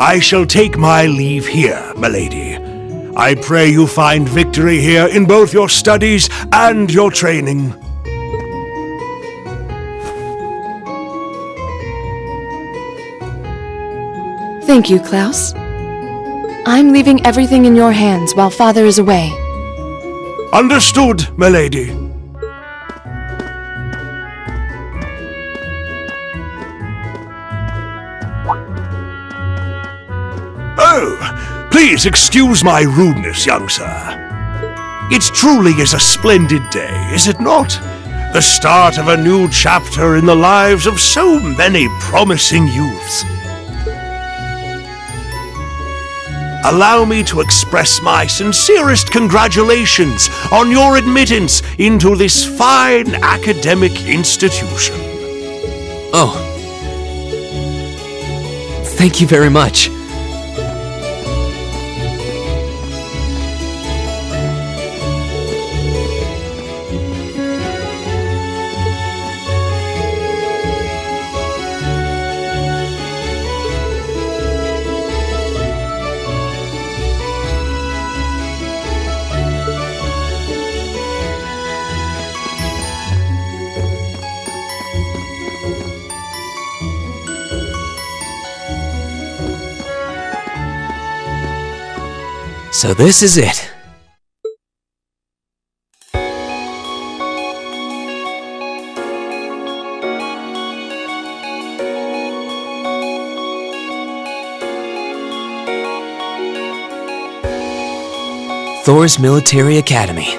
I shall take my leave here, milady. I pray you find victory here in both your studies and your training. Thank you, Klaus. I'm leaving everything in your hands while Father is away. Understood, milady. Oh, please excuse my rudeness, young sir. It truly is a splendid day, is it not? The start of a new chapter in the lives of so many promising youths. Allow me to express my sincerest congratulations on your admittance into this fine academic institution. Oh. Thank you very much. So this is it. Thor's Military Academy.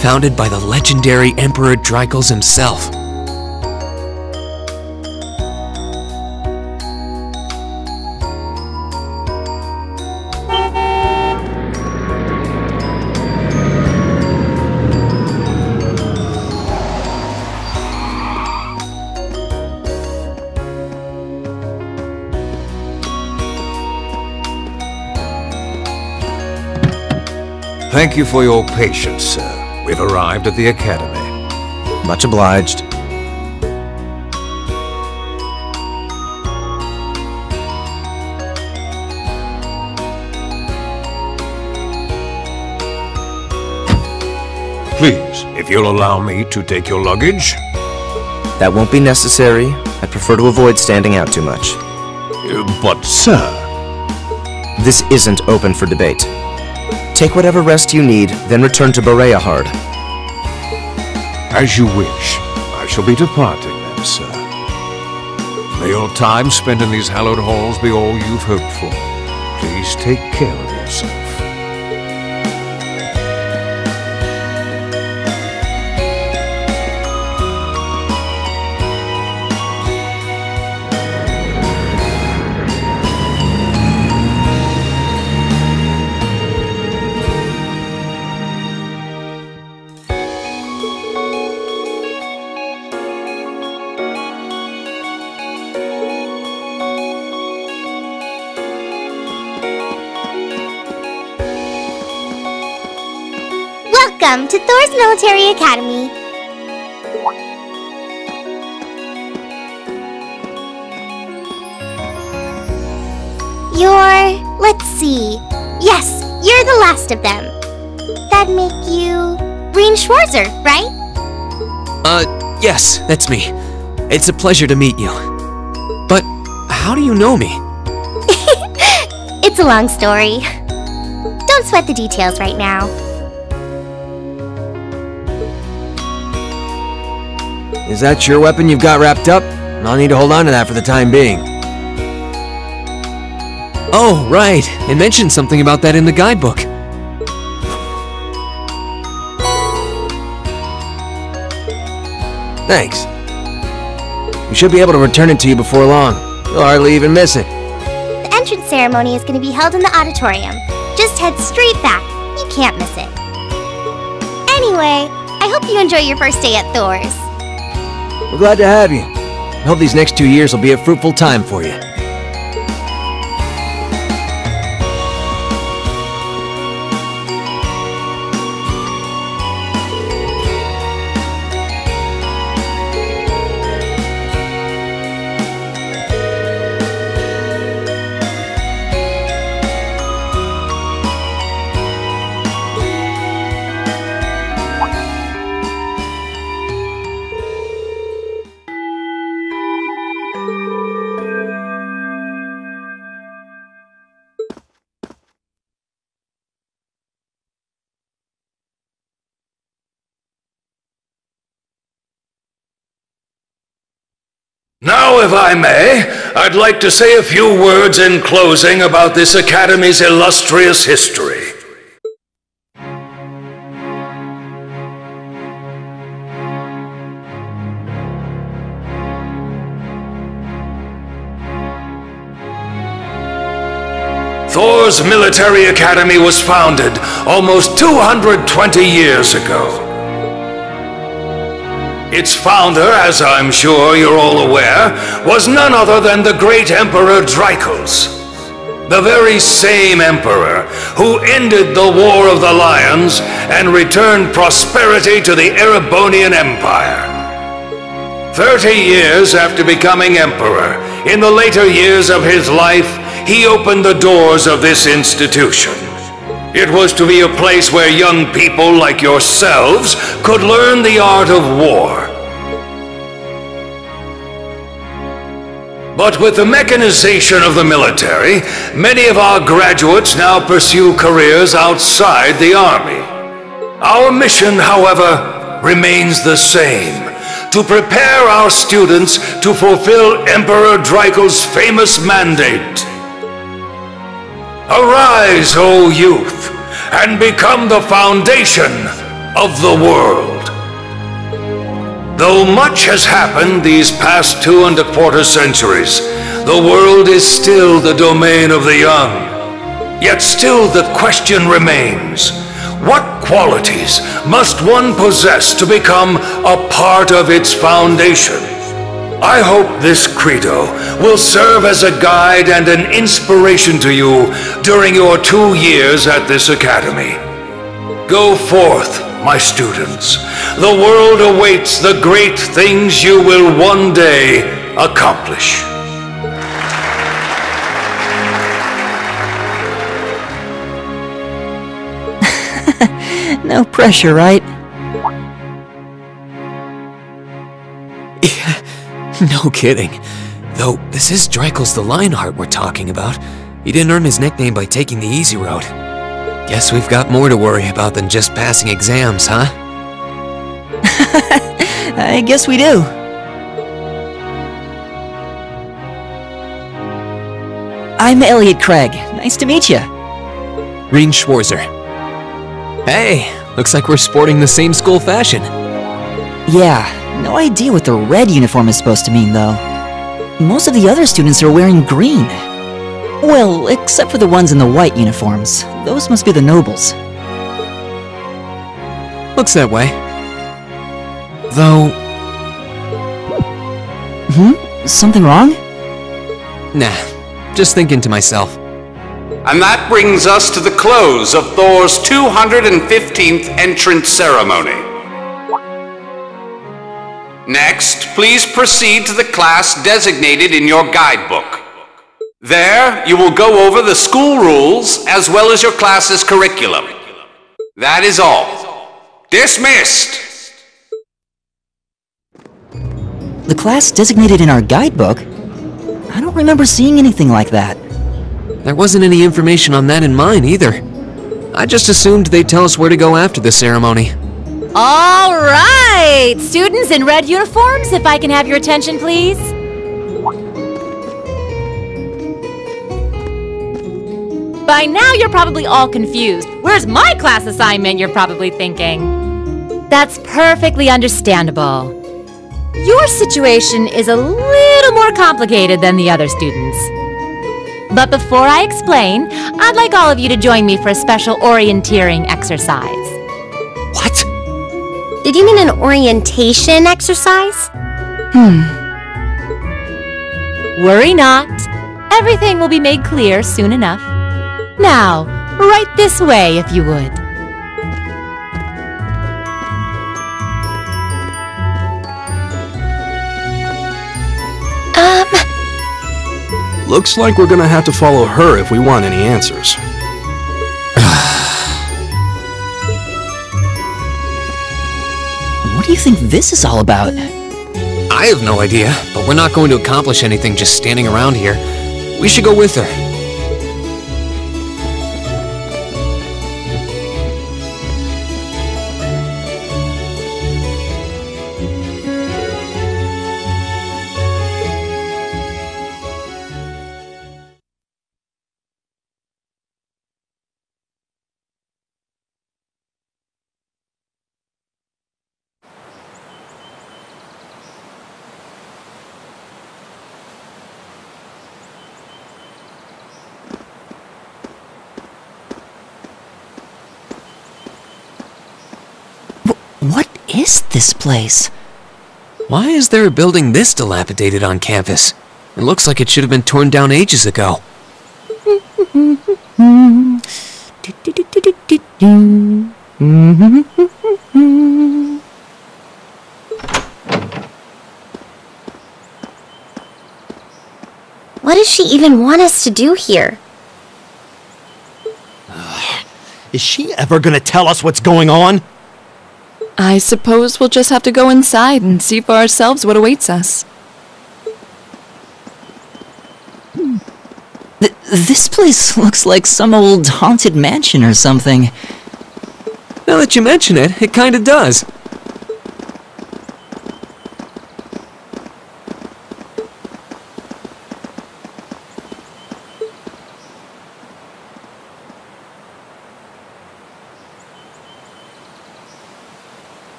Founded by the legendary Emperor Dreikels himself. Thank you for your patience, sir. We've arrived at the Academy. Much obliged. Please, if you'll allow me to take your luggage. That won't be necessary. I prefer to avoid standing out too much. But, sir... This isn't open for debate. Take whatever rest you need, then return to Bereahard. As you wish. I shall be departing then, sir. May your time spent in these hallowed halls be all you've hoped for. Please take care of yourself. Welcome to Thor's Military Academy. Let's see. Yes, you're the last of them. That'd make you... Breen Schwarzer, right? Yes, that's me. It's a pleasure to meet you. But how do you know me? It's a long story. Don't sweat the details right now. Is that your weapon you've got wrapped up? I'll need to hold on to that for the time being. Oh, right. It mentioned something about that in the guidebook. Thanks. We should be able to return it to you before long. You'll hardly even miss it. The entrance ceremony is going to be held in the auditorium. Just head straight back. You can't miss it. Anyway, I hope you enjoy your first day at Thor's. We're glad to have you. I hope these next 2 years will be a fruitful time for you. Now, if I may, I'd like to say a few words in closing about this Academy's illustrious history. Thor's military academy was founded almost 220 years ago. Its founder, as I'm sure you're all aware, was none other than the great Emperor Drykos, the very same emperor who ended the War of the Lions and returned prosperity to the Erebonian Empire. 30 years after becoming emperor, in the later years of his life, he opened the doors of this institution. It was to be a place where young people like yourselves could learn the art of war. But with the mechanization of the military, many of our graduates now pursue careers outside the army. Our mission, however, remains the same: to prepare our students to fulfill Emperor Drykos' famous mandate. Arise, O youth, and become the foundation of the world. Though much has happened these past 2¼ centuries, the world is still the domain of the young. Yet still the question remains: what qualities must one possess to become a part of its foundation? I hope this credo will serve as a guide and an inspiration to you during your 2 years at this academy. Go forth, my students. The world awaits the great things you will one day accomplish. No pressure, right? No kidding. Though, this is Drykos the Lionheart we're talking about. He didn't earn his nickname by taking the easy road. Guess we've got more to worry about than just passing exams, huh? I guess we do. I'm Elliot Craig. Nice to meet you. Reen Schwarzer. Hey, looks like we're sporting the same school fashion. Yeah, no idea what the red uniform is supposed to mean, though. Most of the other students are wearing green. Well, except for the ones in the white uniforms. Those must be the nobles. Looks that way. Though... Something wrong? Nah, just thinking to myself. And that brings us to the close of Thor's 215th entrance ceremony. Next, please proceed to the class designated in your guidebook. There, you will go over the school rules as well as your class's curriculum. That is all. Dismissed! The class designated in our guidebook? I don't remember seeing anything like that. There wasn't any information on that in mine either. I just assumed they'd tell us where to go after the ceremony. All right! Students in red uniforms, if I can have your attention, please. By now, you're probably all confused. Where's my class assignment, you're probably thinking. That's perfectly understandable. Your situation is a little more complicated than the other students. But before I explain, I'd like all of you to join me for a special orienteering exercise. What? Did you mean an orientation exercise? Worry not. Everything will be made clear soon enough. Now, right this way, if you would. Looks like we're gonna have to follow her if we want any answers. What do you think this is all about? I have no idea, but we're not going to accomplish anything just standing around here. We should go with her. missed this place. Why is there a building this dilapidated on campus? It looks like it should have been torn down ages ago. What does she even want us to do here? Is she ever gonna tell us what's going on? I suppose we'll just have to go inside and see for ourselves what awaits us. This place looks like some old haunted mansion or something. Now that you mention it, it kinda does.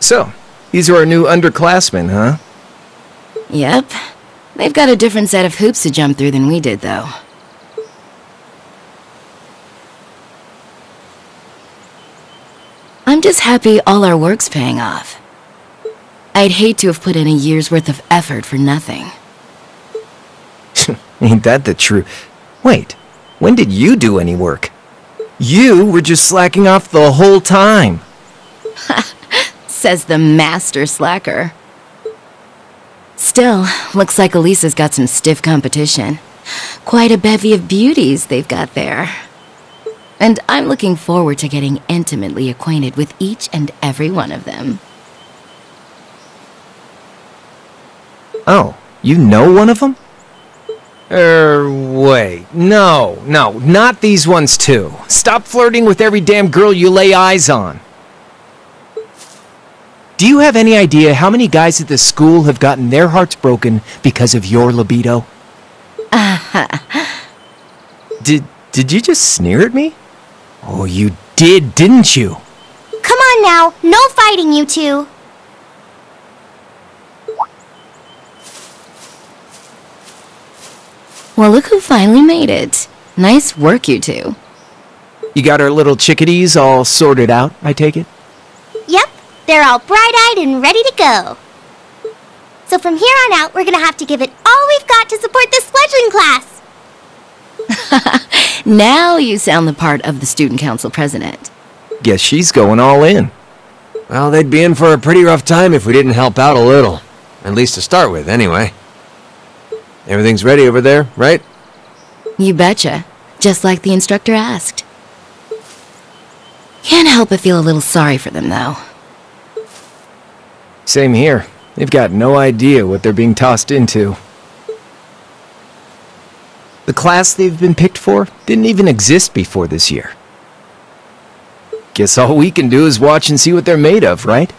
So, these are our new underclassmen, huh? Yep. They've got a different set of hoops to jump through than we did, though. I'm just happy all our work's paying off. I'd hate to have put in a year's worth of effort for nothing. Ain't that the truth? Wait, when did you do any work? You were just slacking off the whole time. Says the master slacker. Still, looks like Elisa's got some stiff competition. Quite a bevy of beauties they've got there. And I'm looking forward to getting intimately acquainted with each and every one of them. Oh, you know one of them? Wait. No, not these ones too. Stop flirting with every damn girl you lay eyes on. Do you have any idea how many guys at this school have gotten their hearts broken because of your libido? Did you just sneer at me? Oh, you did, didn't you? Come on now, no fighting, you two. Well, look who finally made it. Nice work, you two. You got our little chickadees all sorted out, I take it? Yep, they're all bright-eyed and ready to go. So from here on out, we're gonna have to give it all we've got to support this fledgling class. Now you sound the part of the student council president. Guess she's going all in. Well, they'd be in for a pretty rough time if we didn't help out a little. At least to start with, anyway. Everything's ready over there, right? You betcha. Just like the instructor asked. Can't help but feel a little sorry for them, though. Same here. They've got no idea what they're being tossed into. The class they've been picked for didn't even exist before this year. Guess all we can do is watch and see what they're made of, right?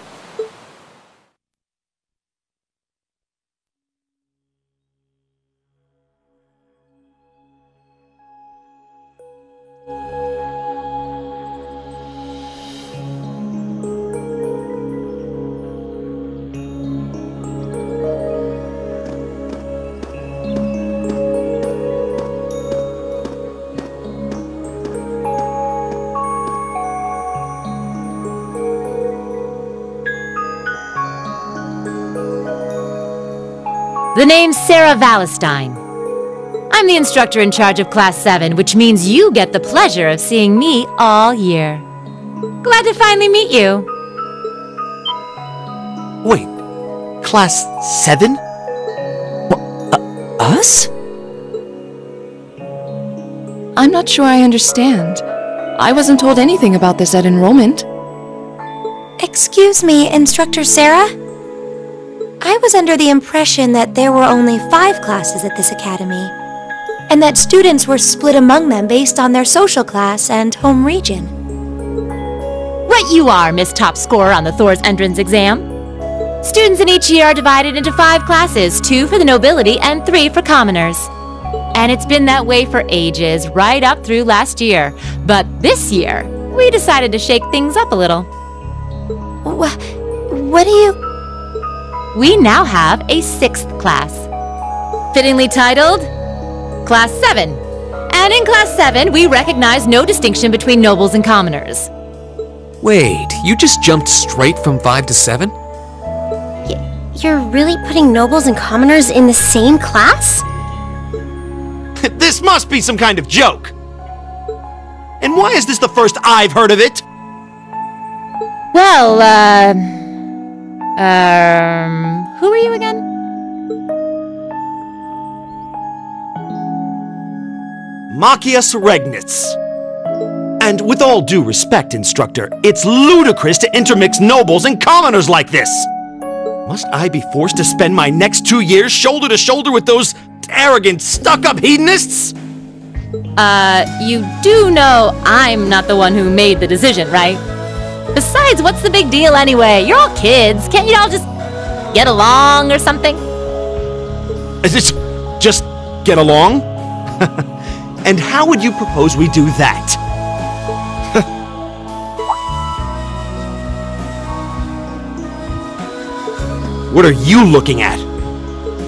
The name's Sarah Valestine. I'm the instructor in charge of Class 7, which means you get the pleasure of seeing me all year. Glad to finally meet you. Wait, Class 7? Us? I'm not sure I understand. I wasn't told anything about this at enrollment. Excuse me, Instructor Sarah? I was under the impression that there were only 5 classes at this academy, and that students were split among them based on their social class and home region. Right you are, Miss Top Scorer on the Thor's entrance exam. Students in each year are divided into 5 classes, 2 for the nobility and 3 for commoners. And it's been that way for ages, right up through last year. But this year, we decided to shake things up a little. What do you... We now have a 6th class, fittingly titled Class 7. And in Class 7, we recognize no distinction between nobles and commoners. Wait, you just jumped straight from 5 to 7? You're really putting nobles and commoners in the same class? This must be some kind of joke! And why is this the first I've heard of it? Well, who are you again? Machias Regnitz. And with all due respect, Instructor, it's ludicrous to intermix nobles and commoners like this! Must I be forced to spend my next 2 years shoulder to shoulder with those arrogant, stuck-up hedonists? You do know I'm not the one who made the decision, right? Besides, what's the big deal anyway? You're all kids. Can't you all just get along or something? Just get along? And how would you propose we do that? What are you looking at?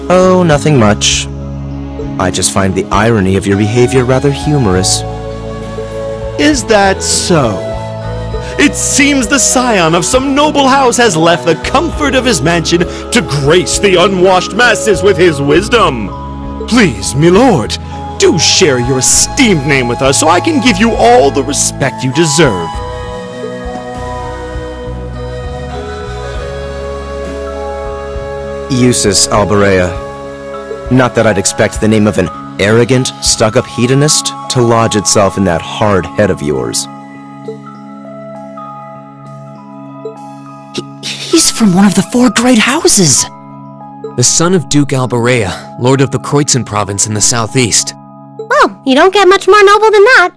Oh, nothing much. I just find the irony of your behavior rather humorous. Is that so? It seems the scion of some noble house has left the comfort of his mansion to grace the unwashed masses with his wisdom. Please, milord, do share your esteemed name with us so I can give you all the respect you deserve. Usus Alberea. Not that I'd expect the name of an arrogant, stuck-up hedonist to lodge itself in that hard head of yours. He's from one of the 4 great houses! The son of Duke Alberea, Lord of the Kreutzen province in the southeast. Well, you don't get much more noble than that.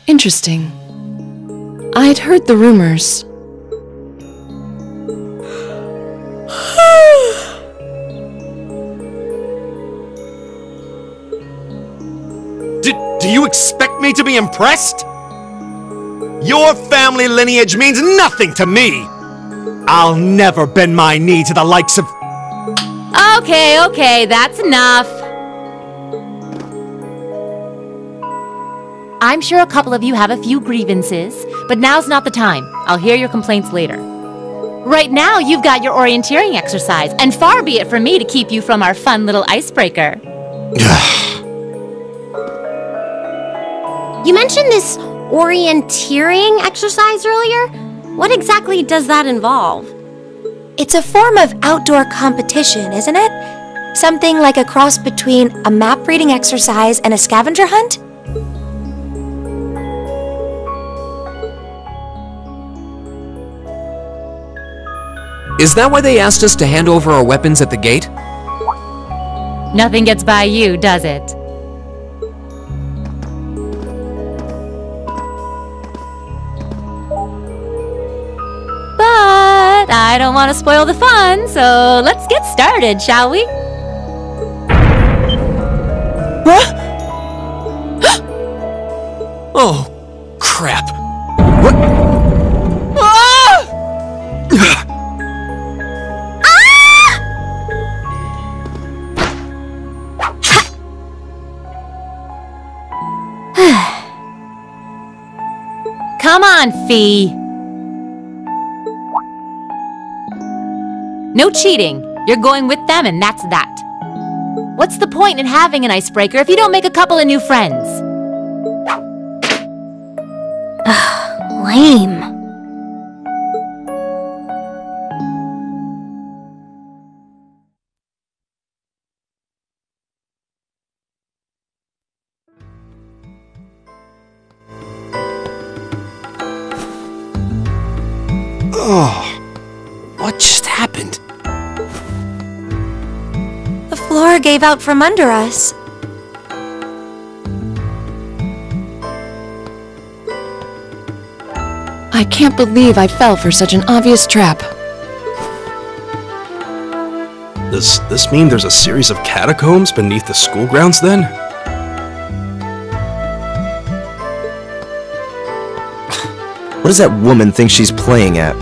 Interesting. I'd heard the rumors. Do you expect me to be impressed? Your family lineage means nothing to me! I'll never bend my knee to the likes of... Okay, that's enough. I'm sure a couple of you have a few grievances, but now's not the time. I'll hear your complaints later. Right now, you've got your orienteering exercise, and far be it from me to keep you from our fun little icebreaker. You mentioned this orienteering exercise earlier. What exactly does that involve? It's a form of outdoor competition, isn't it? Something like a cross between a map-reading exercise and a scavenger hunt? Is that why they asked us to hand over our weapons at the gate? Nothing gets by you, does it? But I don't want to spoil the fun, so let's get started, shall we? Oh, crap. What? Come on, Fee. No cheating. You're going with them and that's that. What's the point in having an icebreaker if you don't make a couple of new friends? Lame. Oh, what just happened? The floor gave out from under us. I can't believe I fell for such an obvious trap. Does this mean there's a series of catacombs beneath the school grounds then? What does that woman think she's playing at?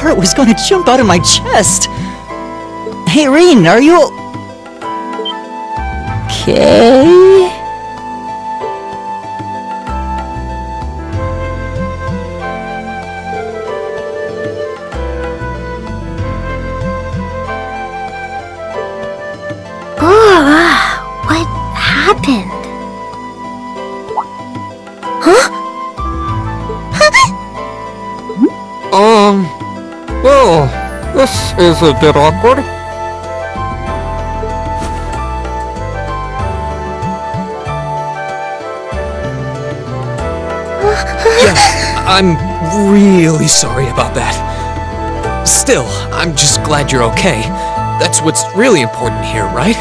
heart was going to jump out of my chest. Hey, Reen, are you... okay? What happened? Huh? Well, this is a bit awkward. Yeah, I'm really sorry about that. Still, I'm just glad you're okay. That's what's really important here, right?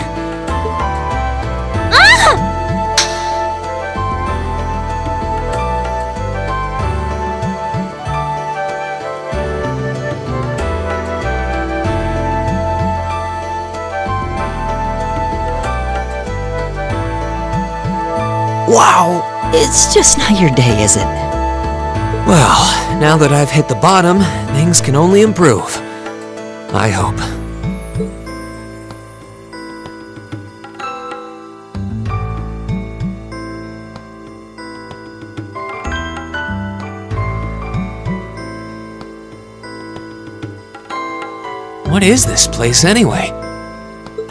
Wow, it's just not your day, is it? Well, now that I've hit the bottom, things can only improve. I hope. What is this place anyway?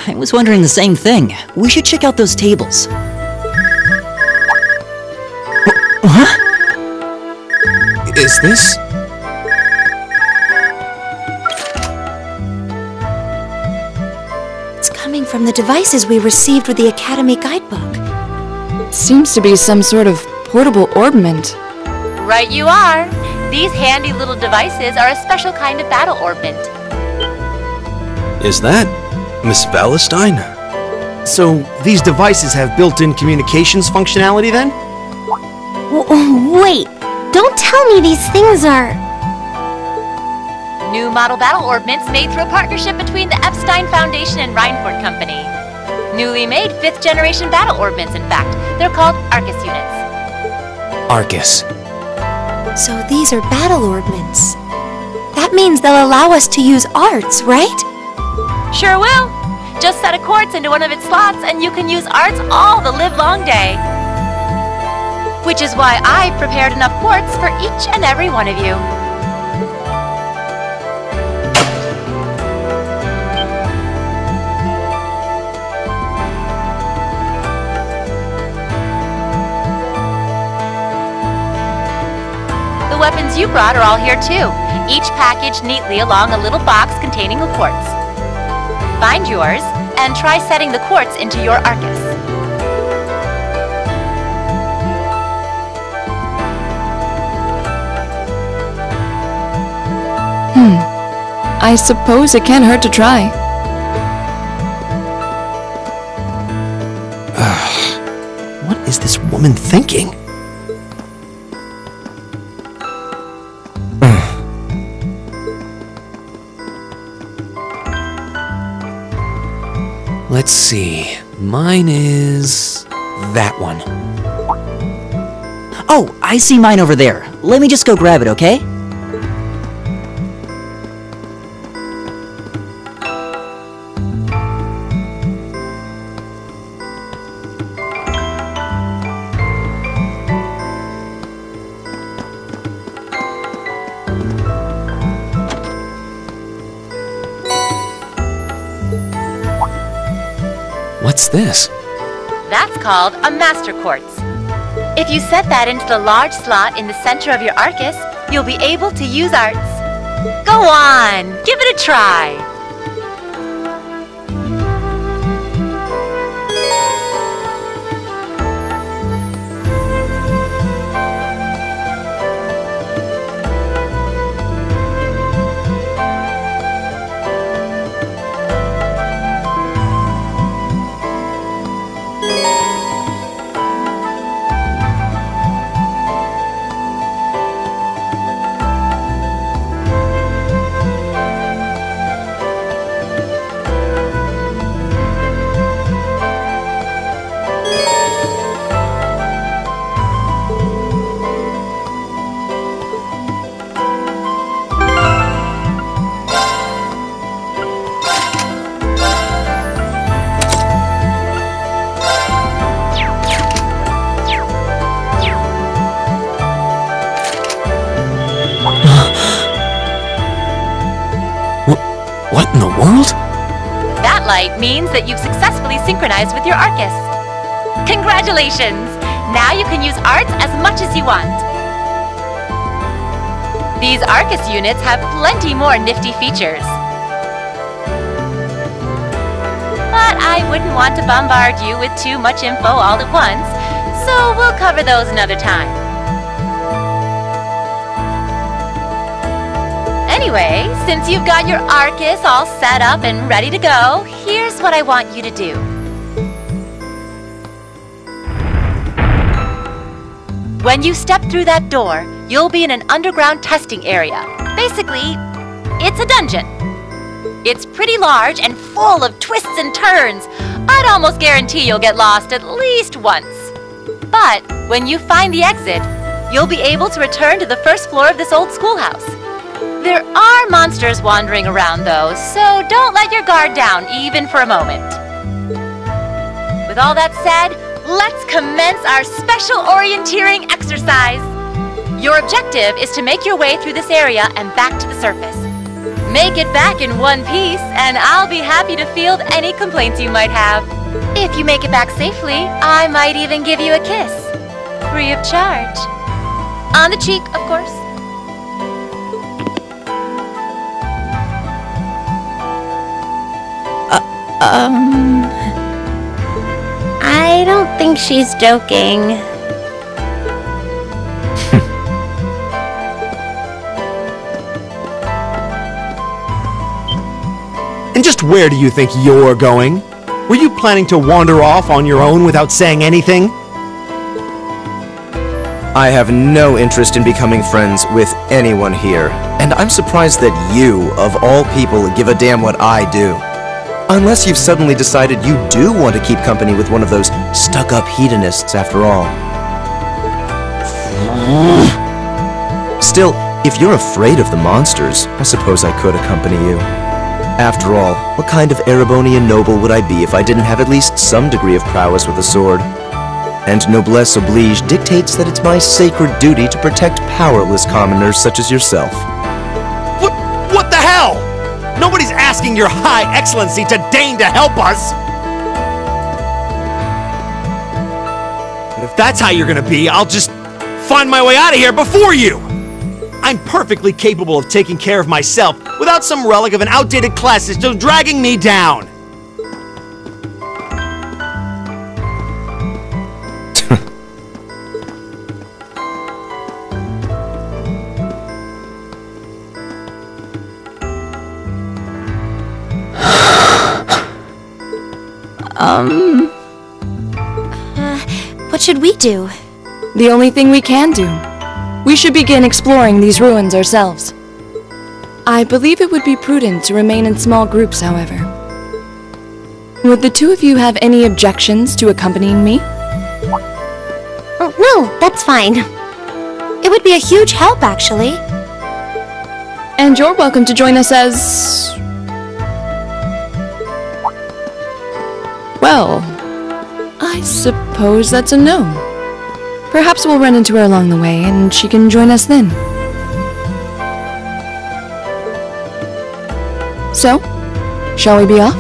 I was wondering the same thing. We should check out those tables. Huh? Is this? It's coming from the devices we received with the Academy Guidebook. Seems to be some sort of portable orbment. Right you are. These handy little devices are a special kind of battle orbment. Is that Miss Valestine? So, these devices have built-in communications functionality then? Wait, don't tell me these things are... New model battle orbments made through a partnership between the Epstein Foundation and Reinford Company. Newly made 5th generation battle orbments, in fact. They're called Arcus units. Arcus. So these are battle orbments. That means they'll allow us to use arts, right? Sure will. Just set a quartz into one of its slots and you can use arts all the livelong day. Which is why I prepared enough quartz for each and every one of you. The weapons you brought are all here too, each packaged neatly along a little box containing a quartz. Find yours and try setting the quartz into your Arcus. I suppose it can't hurt to try. What is this woman thinking? Let's see. Mine is... that one. Oh, I see mine over there. Let me just go grab it, okay? What's this? That's called a Master Quartz. If you set that into the large slot in the center of your Arcus, you'll be able to use arts. Go on, give it a try. world? That light means that you've successfully synchronized with your Arcus. Congratulations! Now you can use arts as much as you want. These Arcus units have plenty more nifty features. But I wouldn't want to bombard you with too much info all at once, so we'll cover those another time. Anyway, since you've got your Arcus all set up and ready to go, here's what I want you to do. When you step through that door, you'll be in an underground testing area. Basically, it's a dungeon. It's pretty large and full of twists and turns. I'd almost guarantee you'll get lost at least once. But when you find the exit, you'll be able to return to the first floor of this old schoolhouse. There are monsters wandering around though, so don't let your guard down even for a moment. With all that said, let's commence our special orienteering exercise. Your objective is to make your way through this area and back to the surface. Make it back in one piece, and I'll be happy to field any complaints you might have. If you make it back safely, I might even give you a kiss. Free of charge. On the cheek, of course. I don't think she's joking. And just where do you think you're going? Were you planning to wander off on your own without saying anything? I have no interest in becoming friends with anyone here, and I'm surprised that you, of all people, give a damn what I do. Unless you've suddenly decided you do want to keep company with one of those stuck-up hedonists after all. Still, if you're afraid of the monsters, I suppose I could accompany you. After all, what kind of Erebonian noble would I be if I didn't have at least some degree of prowess with a sword? And noblesse oblige dictates that it's my sacred duty to protect powerless commoners such as yourself. What the hell? Nobody's asking your high excellency to deign to help us! But if that's how you're gonna be, I'll just find my way out of here before you! I'm perfectly capable of taking care of myself without some relic of an outdated class system dragging me down! What should we do? The only thing we can do. We should begin exploring these ruins ourselves. I believe it would be prudent to remain in small groups, however. Would the two of you have any objections to accompanying me? Oh, no, that's fine. It would be a huge help, actually. And you're welcome to join us as... well, I suppose that's a no. Perhaps we'll run into her along the way, and she can join us then. So, shall we be off?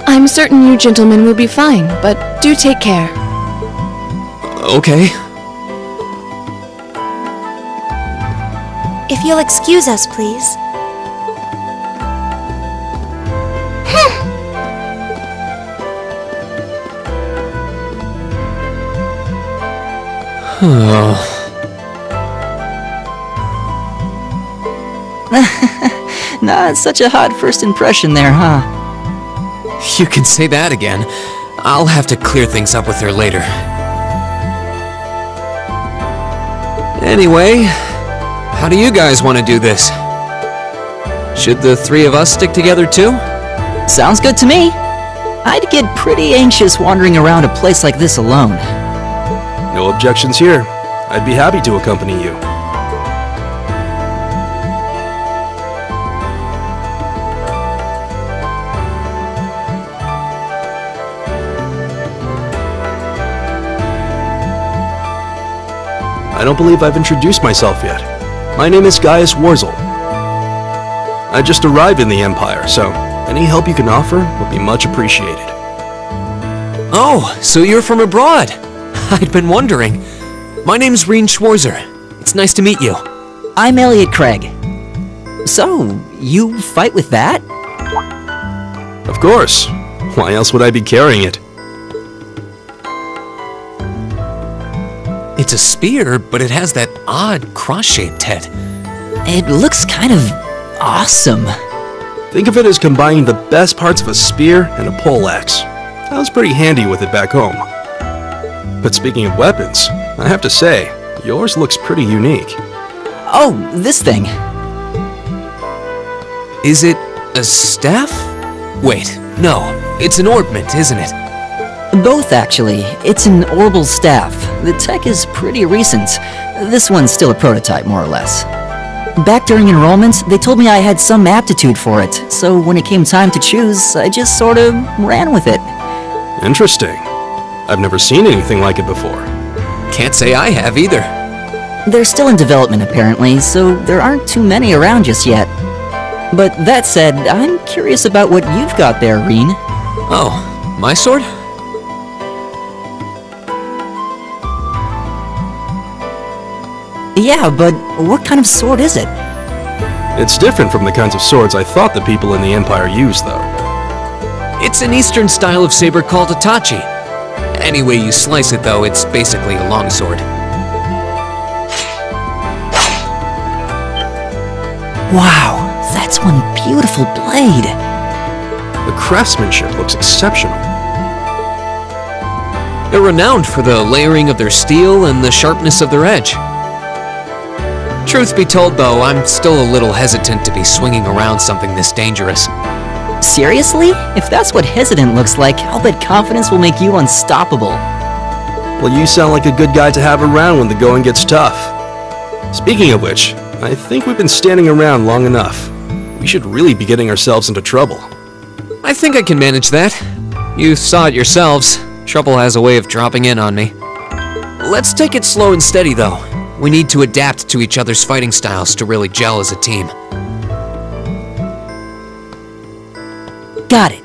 I'm certain you gentlemen will be fine, but do take care. Okay. If you'll excuse us, please. Not such a hot first impression there, huh? You can say that again. I'll have to clear things up with her later. Anyway, how do you guys want to do this? Should the three of us stick together too? Sounds good to me. I'd get pretty anxious wandering around a place like this alone. No objections here. I'd be happy to accompany you. I don't believe I've introduced myself yet. My name is Gaius Warzel. I just arrived in the Empire, so Any help you can offer would be much appreciated. Oh, so you're from abroad. I'd been wondering. My name's Reen Schwarzer. It's nice to meet you. I'm Elliot Craig. So, you fight with that? Of course. Why else would I be carrying it? It's a spear, but it has that odd cross-shaped head. It looks kind of awesome. Think of it as combining the best parts of a spear and a poleaxe. I was pretty handy with it back home. But speaking of weapons, I have to say, yours looks pretty unique. Oh, this thing. Is it a staff? Wait, no, it's an orbment, isn't it? Both, actually. It's an orbital staff. The tech is pretty recent. This one's still a prototype, more or less. Back during enrollment, they told me I had some aptitude for it, so when it came time to choose, I just sort of ran with it. Interesting. I've never seen anything like it before. Can't say I have either. They're still in development, apparently, so there aren't too many around just yet. But that said, I'm curious about what you've got there, Reen. Oh, my sword? Yeah, but what kind of sword is it? It's different from the kinds of swords I thought the people in the Empire used, though. It's an Eastern style of saber called a tachi. Any way you slice it, though, it's basically a longsword. Wow, that's one beautiful blade. The craftsmanship looks exceptional. They're renowned for the layering of their steel and the sharpness of their edge. Truth be told, though, I'm still a little hesitant to be swinging around something this dangerous. Seriously? If that's what hesitant looks like, I'll bet confidence will make you unstoppable. Well, you sound like a good guy to have around when the going gets tough. Speaking of which, I think we've been standing around long enough. We should really be getting ourselves into trouble. I think I can manage that. You saw it yourselves. Trouble has a way of dropping in on me. Let's take it slow and steady, though. We need to adapt to each other's fighting styles to really gel as a team. Got it.